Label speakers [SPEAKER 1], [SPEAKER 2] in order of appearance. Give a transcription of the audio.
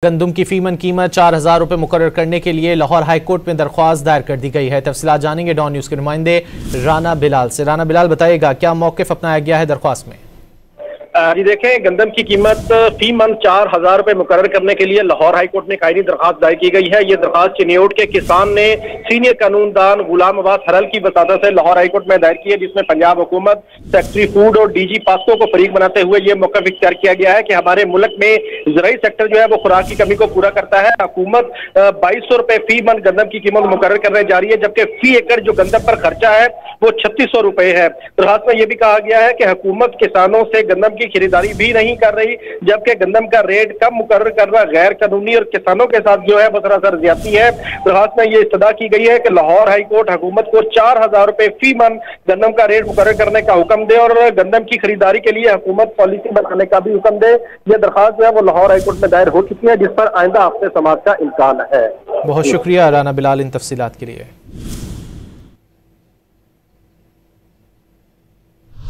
[SPEAKER 1] गंदम की फीमन कीमत 4,000 रुपये मुकर्रर करने के लिए लाहौर हाई कोर्ट में दरख्वास्त दायर कर दी गई है। तफसीलात जानेंगे डॉन न्यूज़ के नुमाइंदे राना बिलाल से। राना बिलाल, बताइएगा क्या मौक़िफ़ अपनाया गया है दरख्वास्त में?
[SPEAKER 2] जी देखें, गंदम की कीमत फी मन 4,000 रुपए मुकर्रर करने के लिए लाहौर हाई कोर्ट में कायदी दरखास्त दायर की गई है। ये दरखास्त चिन्योट के किसान ने सीनियर कानूनदान गुलाम अब्बास हरल की वसादत से लाहौर हाई कोर्ट में दायर की है, जिसमें पंजाब हुकूमत, सेक्रेटरी फूड और डीजी पास्को को फरीक बनाते हुए ये मौक़िफ़ इख्तियार किया गया है कि हमारे मुल्क में ज़राई सेक्टर जो है वो खुराक की कमी को पूरा करता है। हुकूमत 2200 रुपए फी मन गंदम की कीमत मुकर्रर करने जा रही है, जबकि फी एकड़ जो गंदम पर खर्चा है वो 3600 रुपए है। दरखास्त में यह भी कहा गया है कि हुकूमत किसानों से गंदम की खरीदारी भी नहीं कर रही, जबकि गंदम का रेट कम मुकर्रर करना गैर कानूनी और किसानों के साथ जो है वो सरासर ज्यादती है। दरखास्त में यह इस्तदा की गई है कि लाहौर हाई कोर्ट हुकूमत को 4,000 रुपए फी मन गंदम का रेट मुकर्रर करने का हुक्म दे और गंदम की खरीदारी के लिए हुकूमत पॉलिसी बनाने का भी हुक्म दे। यह दरखास्त जो है वो लाहौर हाई कोर्ट में दायर हो चुकी है, जिस पर आइंदा हफ्ते समाअत का इम्कान है।
[SPEAKER 1] बहुत शुक्रिया राना बिलाल इन तफसीलात के लिए।